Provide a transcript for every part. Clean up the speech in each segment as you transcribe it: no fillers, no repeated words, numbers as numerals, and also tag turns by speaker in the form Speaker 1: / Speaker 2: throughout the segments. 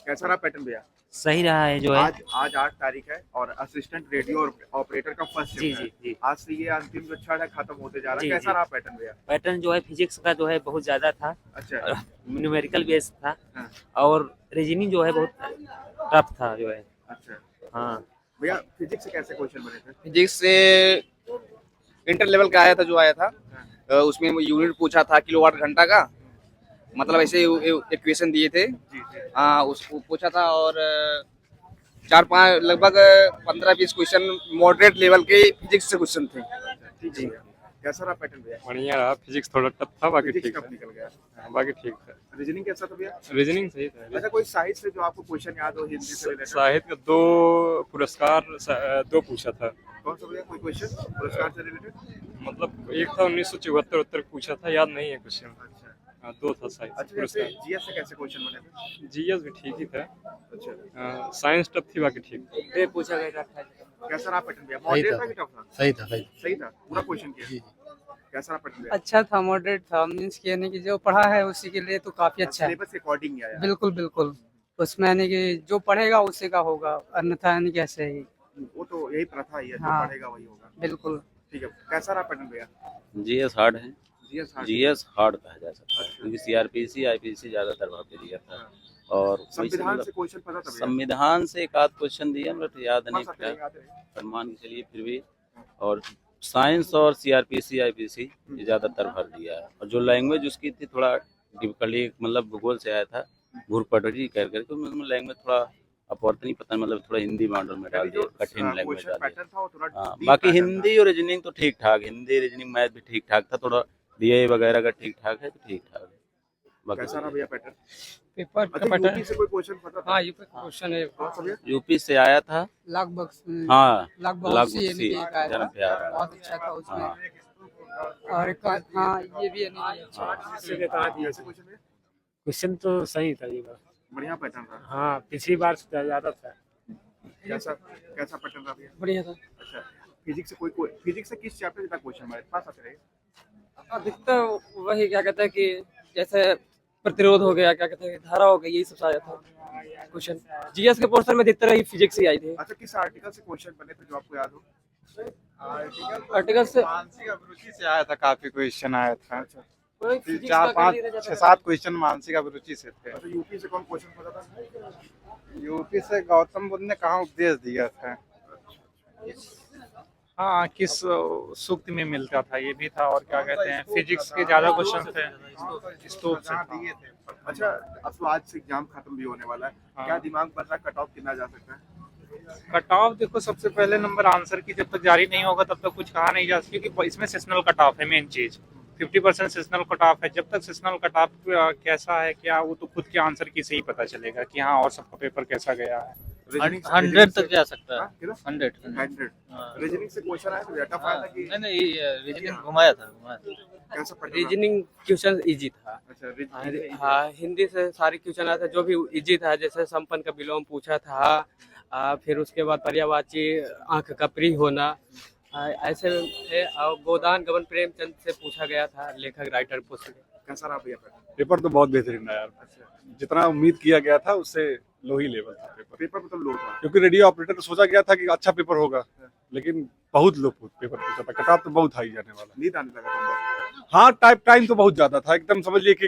Speaker 1: कैसा रहा पैटर्न भैया?
Speaker 2: सही रहा है जो है।
Speaker 1: आज 8 तारीख है और असिस्टेंट रेडियो ऑपरेटर का फर्स्ट
Speaker 2: जी
Speaker 1: शिफ्ट है।
Speaker 2: जी जी
Speaker 1: आज से ये अंतिम जो क्षण है खत्म होते जा रहा है।
Speaker 2: जी
Speaker 1: कैसा
Speaker 2: जी
Speaker 1: रहा पैटर्न भैया?
Speaker 2: पैटर्न जो है फिजिक्स का जो है बहुत ज़्यादा था,
Speaker 1: अच्छा।
Speaker 2: न्यूमेरिकल बेस था
Speaker 1: हाँ,
Speaker 2: और रीजनिंग जो है बहुत टफ था जो है।
Speaker 1: अच्छा
Speaker 2: हाँ
Speaker 1: भैया, फिजिक्स से कैसे क्वेश्चन बने थे?
Speaker 3: फिजिक्स से इंटर लेवल का आया था, जो आया था
Speaker 1: हाँ,
Speaker 3: उसमें यूनिट पूछा था किलोवाट घंटा का, मतलब ऐसे इक्वेशन दिए थे।
Speaker 1: जी जी
Speaker 3: हाँ, उसको पूछा था और 4-5 लगभग 15-20 क्वेश्चन मॉडरेट लेवल के फिजिक्स से क्वेश्चन थे।
Speaker 1: ठीक है भैया। कैसा रहा पैटर्न भैया?
Speaker 4: बढ़िया रहा। फिजिक्स थोड़ा टफ था, बाकी
Speaker 1: फिजिक्स
Speaker 4: ठीक
Speaker 1: कब
Speaker 4: था।
Speaker 1: निकल गया?
Speaker 4: हाँ, बाकी ठीक था।
Speaker 1: रीजनिंग कैसा था भैया?
Speaker 4: रीजनिंग सही था।
Speaker 1: अच्छा, कोई साहित्य से जो आपको क्वेश्चन याद हो हिंदी से रिलेटेड?
Speaker 4: साहित्य का 2 पुरस्कार 2 पूछा था।
Speaker 1: कौन सा भैया? कोई क्वेश्चन पुरस्कार से रिलेटेड?
Speaker 4: मतलब एक था 1974 पूछा था, याद नहीं है क्वेश्चन।
Speaker 1: अच्छा।
Speaker 4: हाँ, 2 था साहित्य
Speaker 1: अच्छा, जैसे
Speaker 4: पुरस्कार।
Speaker 1: जीएस से कैसे क्वेश्चन बने थे?
Speaker 4: जीएस भी ठीक ही था।
Speaker 1: अच्छा।
Speaker 4: साइंस टफ थी, बाकी ठीक।
Speaker 2: ये पूछा गया था।
Speaker 1: कैसा रहा पैटर्न भैया? मॉडरेट था कि टफ था?
Speaker 5: सही था सही।
Speaker 1: सही था, पूरा क्वेश्चन किया। कैसा रहा पैटर्न भैया?
Speaker 6: अच्छा था, मॉडरेट था, मीन्स कि यानी कि जो पढ़ा है उसी के लिए तो काफी अच्छा है।
Speaker 1: सिलेबस के अकॉर्डिंग ही आया।
Speaker 6: बिल्कुल बिल्कुल, उसमें यानी कि जो पढ़ेगा उसी का होगा, अन्यथा यानी कि ऐसे ही।
Speaker 1: वो तो यही प्रथा ही है, जो
Speaker 6: हाँ।
Speaker 1: पढ़ेगा वही होगा।
Speaker 6: बिल्कुल।
Speaker 1: ठीक है, कैसा रहा पैटर्न भैया?
Speaker 7: जीएस हार्ड है।
Speaker 1: GS hard.
Speaker 7: जीएस हार्ड कहा जा सकता है
Speaker 1: अच्छा।
Speaker 7: क्योंकि सीआरपीसी आईपीसी ज्यादातर वहाँ पे दिया था और कोई से
Speaker 1: संविधान
Speaker 7: मतलब
Speaker 1: से क्वेश्चन पता था भैया?
Speaker 7: संविधान से एक आध क्वेश्चन दिया, मतलब याद
Speaker 1: कौन
Speaker 7: नहीं
Speaker 1: सा
Speaker 7: था,
Speaker 1: था, याद है?
Speaker 7: पर मान के चलिए फिर भी। और साइंस और सीआरपीसी आईपीसी ये ज्यादातर भर दिया है। और जो लैंग्वेज उसकी थी थोड़ा डिफिकल्टी, मतलब भूगोल से आया था, घुरपटरी कर करके, मतलब लैंग्वेज थोड़ा अपवर्त नहीं पता, मतलब थोड़ा हिंदी मॉडल में डाल दिया, कठिन लैंग्वेज
Speaker 1: क्वेश्चन
Speaker 7: डाल दिया।
Speaker 1: पैटर्न था वो थोड़ा
Speaker 7: हाँ,
Speaker 1: deep
Speaker 7: बाकी
Speaker 1: pattern था।
Speaker 7: हिंदी और रीजनिंग तो ठीक ठाक, हिंदी रीजनिंग मैथ भी ठीक ठाक था, थोड़ा डीए वगैरह का ठीक ठाक है तो ठीक ठाक है। बाकी
Speaker 1: कैसा रहा भैया पैटर्न?
Speaker 6: पेपर
Speaker 1: अच्छा, यूपी से कोई क्वेश्चन पता था?
Speaker 6: हाँ, ये क्वेश्चन है
Speaker 1: कौन सा भैया?
Speaker 7: यूपी से आया था।
Speaker 6: लगभग
Speaker 7: हाँ,
Speaker 6: लगभग उसी यानी कि एक आया था,
Speaker 7: जन्म प्यार है।
Speaker 6: बहुत अच्छा था उसमें।
Speaker 7: हाँ,
Speaker 6: और एक हाँ, ये भी यानी कि अच्छा।
Speaker 1: कैसे क्वेश्चन भैया?
Speaker 8: क्वेश्चन तो सही था ये बार।
Speaker 1: बढ़िया पैटर्न था।
Speaker 8: हाँ, पिछली बार से ज्यादा था।
Speaker 1: कैसा कैसा पैटर्न था भैया?
Speaker 6: बढ़िया था।
Speaker 1: अच्छा, फिजिक्स से फिजिक्स से किस चैप्टर का क्वेश्चन बने? पास आते रहे।
Speaker 6: अधिकतर वही क्या कहते हैं कि जैसे प्रतिरोध हो गया, क्या कहते हैं धारा हो गई, यही सब आया था क्वेश्चन। जीएस के पोर्शन में अधिकतर ही फिजिक्स ही आई थी।
Speaker 1: अच्छा, किस आर्टिकल से क्वेश्चन बने थे जो आपको याद हो?
Speaker 6: आर्टिकल से
Speaker 9: मानसिक अभिरुचि से आया था, काफी क्वेश्चन आया था।
Speaker 6: वही physics का
Speaker 9: 4,
Speaker 6: कर लिया
Speaker 9: 5,
Speaker 6: जाता
Speaker 9: 6,
Speaker 6: था।
Speaker 9: 7 क्वेश्चन मानसिक अभिरुचि से थे।
Speaker 1: अच्छा, यूपी से कौन क्वेश्चन पता था?
Speaker 9: यूपी से गौतम बुद्ध ने कहाँ उपदेश दिया था? हाँ, किस सूक्त में मिलता था, ये भी था। और क्या कहते हैं, फिजिक्स के ज्यादा क्वेश्चन थे, स्तूप से दिए थे।
Speaker 1: अच्छा, अब तो आज से एग्जाम खत्म भी होने वाला है।
Speaker 9: हाँ।
Speaker 1: क्या दिमाग बन रहा है, कट ऑफ कितना जा सकता है?
Speaker 9: कट ऑफ देखो, सबसे पहले नंबर आंसर की जब तक जारी नहीं होगा तब तक कुछ कहा नहीं जा सकता, क्योंकि इसमें सेशनल कट ऑफ है मेन चीज। 50% सेशनल कट ऑफ है। जब तक सेशनल कट ऑफ कैसा है क्या, वो तो खुद के आंसर की से ही पता चलेगा कि हाँ और सबका पेपर कैसा गया है।
Speaker 5: 100 तक जा सकता है।
Speaker 1: हाँ, कितना?
Speaker 5: 100
Speaker 1: 100। रीजनिंग से क्वेश्चन आया तो टफ आया था कि
Speaker 5: नहीं, रीजनिंग घुमाया था।
Speaker 1: कैसा पैटर्न?
Speaker 6: रीजनिंग क्वेश्चन इजी था।
Speaker 1: अच्छा,
Speaker 6: हाँ, हिंदी से सारे क्वेश्चन आया था जो भी इजी था, जैसे संपन्न का विलोम पूछा था, फिर उसके बाद पर्यायवाची आंख का प्री होना, ऐसे थे। और गोदान गबन प्रेमचंद से पूछा गया था, लेखक राइटर पुस्तक।
Speaker 1: कैसा रहा भैया पैटर्न?
Speaker 4: पेपर तो बहुत बेहतरीन रहा यार। जितना उम्मीद किया गया था उससे लो ही लेवल था पेपर,
Speaker 1: पेपर मतलब लो था।
Speaker 4: क्योंकि रेडियो ऑपरेटर तो सोचा गया था कि अच्छा पेपर होगा, लेकिन बहुत लो पेपर पूछा था। कट ऑफ तो बहुत हाई जाने वाला।
Speaker 1: नींद आने लगा था।
Speaker 4: हाँ, टाइम तो बहुत ज्यादा था, एकदम समझ लिए कि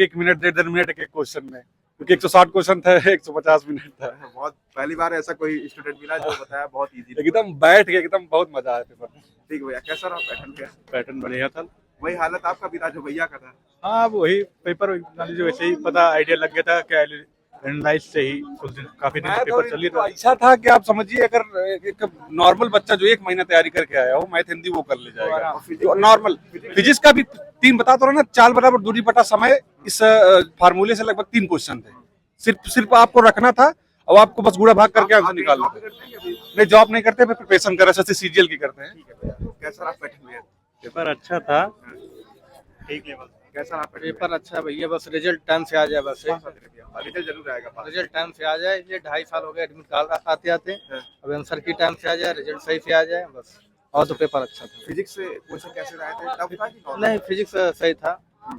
Speaker 4: एक मिनट 1.5 मिनट एक क्वेश्चन में, क्योंकि 160 क्वेश्चन था, 150 मिनट था।
Speaker 1: बहुत पहली बार ऐसा कोई स्टूडेंट मिला जो बताया बहुत इजी।
Speaker 4: एकदम बैठ के एकदम बहुत मजा आया पेपर में।
Speaker 1: ठीक भैया, कैसा रहा पैटर्न? क्या
Speaker 4: पैटर्न बढ़िया था।
Speaker 1: वही हालत आपका भी था जो भैया का था?
Speaker 4: हाँ, वही पेपर जो वैसे ही पता आइडिया लग गया था क्या एनालाइज से ही कुछ दिन, काफी दिन पेपर चलिए। तो ऐसा था कि आप समझिए, अगर एक नॉर्मल बच्चा जो 1 महीना तैयारी करके आया हो मैथ हिंदी, वो कर ले जाएगा। जो नॉर्मल फिजिक्स का भी 3 बता तो रहा ना, 4 बराबर दूरी बटा समय, इस फार्मूले से लगभग 3 क्वेश्चन थे। सिर्फ आपको रखना था और आपको बस गुणा भाग करके आंसर निकालना था। नहीं, जॉब नहीं करते, प्रिपरेशन कर रहे, सीजीएल की करते हैं।
Speaker 1: कैसा रहा पैटर्न भैया?
Speaker 9: पेपर अच्छा था, ठीक लेवल।
Speaker 1: कैसा रहा पैटर्न?
Speaker 5: पेपर अच्छा भैया, बस रिजल्ट टाइम से आ जाए। बस
Speaker 1: रिजल्ट जरूर आएगा पास।
Speaker 5: रिजल्ट टाइम से आ जाए। ये 2.5 साल हो गए एडमिट कार्ड आते आते, अब आंसर की टाइम से आ जाए, रिजल्ट सही से आ जाए बस। और तो पेपर अच्छा था।
Speaker 1: फिजिक्स से क्वेश्चन कैसे रहे थे? टफ था कि नॉर्मल?
Speaker 5: नहीं, फिजिक्स सही था,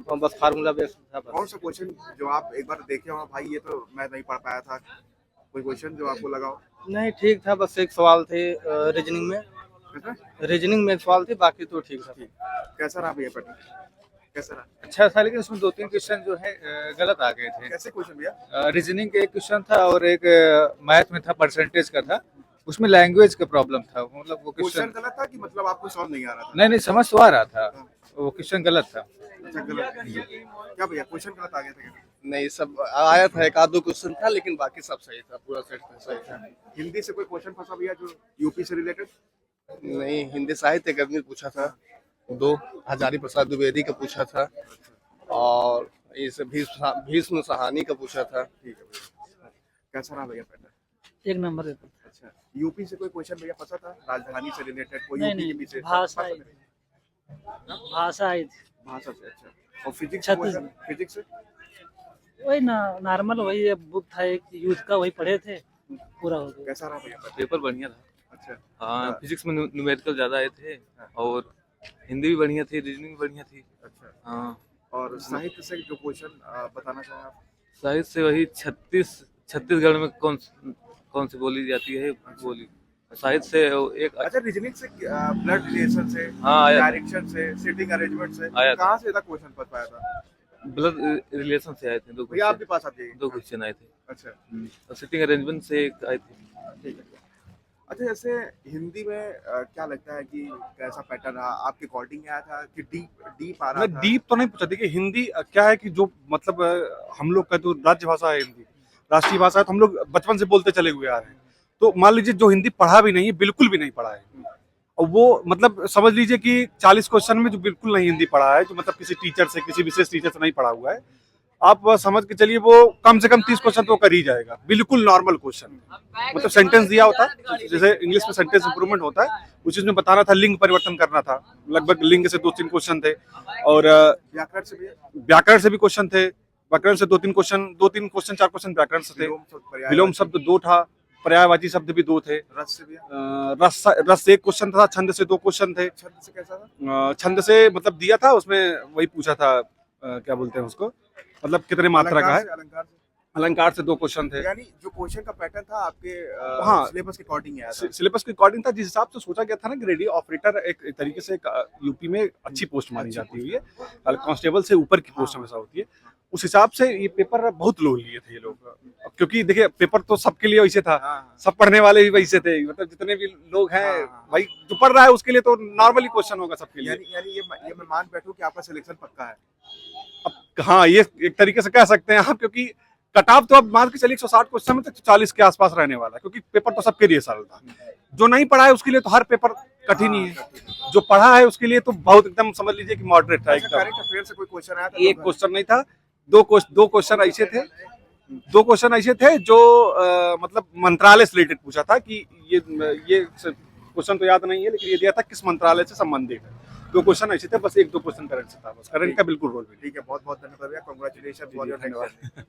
Speaker 5: और बस फार्मूला बेस्ड था
Speaker 1: कौन
Speaker 5: बस।
Speaker 1: सा क्वेश्चन जो आप एक बार देखे हो भाई ये तो मैं नहीं पढ़ पाया था, कोई क्वेश्चन जो आपको लगा हो?
Speaker 5: नहीं ठीक था, बस एक सवाल थे रीजनिंग में,
Speaker 1: कैसा
Speaker 5: रीजनिंग में एक सवाल थे, बाकी तो ठीक था।
Speaker 1: कैसा रहा भैया पैटर्न, कैसा रहा?
Speaker 4: अच्छा था, लेकिन उसमें 2-3 क्वेश्चन जो है गलत आ गए थे।
Speaker 1: कैसे क्वेश्चन भैया?
Speaker 4: रीजनिंग का एक क्वेश्चन था और एक मैथ में था, परसेंटेज का था, उसमें लैंग्वेज का प्रॉब्लम था, मतलब वो
Speaker 1: क्वेश्चन
Speaker 4: क्वेश्चन
Speaker 1: गलत था कि मतलब आपको सॉल्व नहीं आ रहा था?
Speaker 4: नहीं समझ तो आ रहा था, वो क्वेश्चन गलत था।
Speaker 1: अच्छा गलत क्या भैया, क्वेश्चन गलत आ गया था क्या?
Speaker 3: नहीं, सब आया था, एक आध दो क्वेश्चन था, लेकिन बाकी सब सही था, पूरा सेट था, सही था।
Speaker 1: हिंदी से कोई क्वेश्चन फंसा भैया जो यूपी से रिलेटेड?
Speaker 3: नहीं, हिंदी साहित्य अकादमी पूछा था, 2 हजारी प्रसाद द्विवेदी का पूछा था, और इस भीष्म सहानी का पूछा था।
Speaker 1: ठीक है भैया, कैसा रहा भैया पैटर्न?
Speaker 2: एक नंबर देता।
Speaker 1: अच्छा, यूपी से कोई क्वेश्चन भैया फंसा था, राजधानी से रिलेटेड कोई
Speaker 2: नहीं,
Speaker 1: यूपी
Speaker 2: नहीं,
Speaker 1: के विषय
Speaker 2: भाषा आई थी। भाषा आई थी,
Speaker 1: भाषा से? अच्छा, और फिजिक्स
Speaker 2: छत्तीस-
Speaker 1: क्वेश्चन, फिजिक्स से?
Speaker 2: वही ना नॉर्मल, वही बुक था एक यूथ का, वही पढ़े थे, पूरा हो गया।
Speaker 1: कैसा रहा भैया पैटर्न?
Speaker 10: पेपर बढ़िया था।
Speaker 1: अच्छा
Speaker 10: हाँ, फिजिक्स में न्यूमेरिकल ज्यादा आए थे और हिंदी भी बढ़िया थी, रीजनिंग भी बढ़िया थी।
Speaker 1: अच्छा,
Speaker 10: हाँ,
Speaker 1: और साहित्य से जो क्वेश्चन बताना चाहें आप?
Speaker 10: साहित्य से वही छत्तीसगढ़ में कौन सी बोली जाती है बोली, साहित्य से एक
Speaker 1: अच्छा, रीजनिंग से ब्लड रिलेशन से,
Speaker 10: हाँ, आया।
Speaker 1: डायरेक्शन से, सिटिंग अरेंजमेंट से
Speaker 10: आया था।
Speaker 1: कहाँ से था क्वेश्चन फंस पाया था?
Speaker 10: ब्लड रिलेशन से आए थे
Speaker 1: भैया आपके पास आप जाइए।
Speaker 10: 2 क्वेश्चन आए थे।
Speaker 1: अच्छा
Speaker 10: और सिटिंग अरेंजमेंट से एक आए थे।
Speaker 1: ठीक है। अच्छा, जैसे हिंदी में क्या लगता है कि कैसा पैटर्न रहा आपके? अकॉर्डिंग आया था कि डीप आ रहा
Speaker 4: मैं
Speaker 1: था?
Speaker 4: डीप तो नहीं पूछा, देखिए हिंदी क्या है कि जो मतलब हम लोग का जो राज्य भाषा है हिंदी, राष्ट्रीय भाषा है, तो हम लोग बचपन से बोलते चले हुए आ रहे हैं। तो मान लीजिए जो हिंदी पढ़ा भी नहीं है, बिल्कुल भी नहीं पढ़ा है, और वो मतलब समझ लीजिए कि 40 क्वेश्चन में जो बिल्कुल नहीं हिंदी पढ़ा है, जो मतलब किसी टीचर से, किसी विशेष टीचर से नहीं पढ़ा हुआ है, आप समझ के चलिए वो कम से कम 30 क्वेश्चन तो कर ही जाएगा, बिल्कुल नॉर्मल क्वेश्चन। मतलब सेंटेंस दिया होता है, जैसे इंग्लिश में सेंटेंस इंप्रूवमेंट होता है, उस चीज में बताना था, लिंग परिवर्तन करना था, लगभग लिंग से 2-3 क्वेश्चन थे, और
Speaker 1: व्याकरण से भी?
Speaker 4: व्याकरण से भी क्वेश्चन थे, व्याकरण से 2-3 क्वेश्चन, 4 क्वेश्चन व्याकरण से थे, विलोम शब्द 2 था, पर्यायवाची शब्द भी 2 थे,
Speaker 1: रस से भी?
Speaker 4: रस से 1 क्वेश्चन था, छंद से 2 क्वेश्चन थे।
Speaker 1: छंद से कैसा था?
Speaker 4: छंद से मतलब दिया था, उसमें वही पूछा था, क्या बोलते हैं उसको, मतलब कितने मात्रा का है,
Speaker 1: अलंकार से?
Speaker 4: अलंकार से 2 क्वेश्चन थे।
Speaker 1: यानी जो क्वेश्चन का पैटर्न था आपके
Speaker 4: हाँ,
Speaker 1: सिलेबस के अकॉर्डिंग आया था?
Speaker 4: सिलेबस के अकॉर्डिंग था, जिस हिसाब से सोचा गया था ना कि रेडियो ऑपरेटर एक तरीके से यूपी में अच्छी पोस्ट मानी जाती हुई है, कांस्टेबल से ऊपर की पोस्ट हमेशा होती है, उस हिसाब से ये पेपर बहुत लो लिए थे ये लोग, क्योंकि देखिए पेपर तो सबके लिए वैसे था, सब पढ़ने वाले भी वैसे थे, मतलब जितने भी लोग हैं भाई, जो पढ़ रहा है उसके लिए तो नॉर्मली क्वेश्चन होगा सबके लिए।
Speaker 1: यानी ये मैं मान बैठूं कि आपका सिलेक्शन पक्का है?
Speaker 4: अब हाँ, ये एक तरीके से कह सकते हैं आप, क्योंकि कटाव तो अब मान के चलिए 160 क्वेश्चन में तो 40 के आसपास रहने वाला है, क्योंकि पेपर तो सबके लिए सरल था। जो नहीं पढ़ा है उसके लिए तो हर पेपर कठिन ही है, जो पढ़ा है उसके लिए तो बहुत एकदम समझ लीजिए कि मॉडरेट था एकदम।
Speaker 1: करंट अफेयर से कोई क्वेश्चन आया था?
Speaker 4: एक क्वेश्चन नहीं था, 2 क्वेश्चन ऐसे थे, 2 क्वेश्चन ऐसे थे जो मतलब मंत्रालय से रिलेटेड पूछा था कि ये क्वेश्चन तो याद नहीं है, लेकिन ये दिया था किस मंत्रालय से संबंधित है। 2 क्वेश्चन ऐसे थे, बस 1-2 क्वेश्चन करंट से था, बस करंट का बिल्कुल रोल भी नहीं।
Speaker 1: ठीक है, बहुत बहुत धन्यवाद भैया, कांग्रेचुलेशन फॉर योर नेक्स्ट।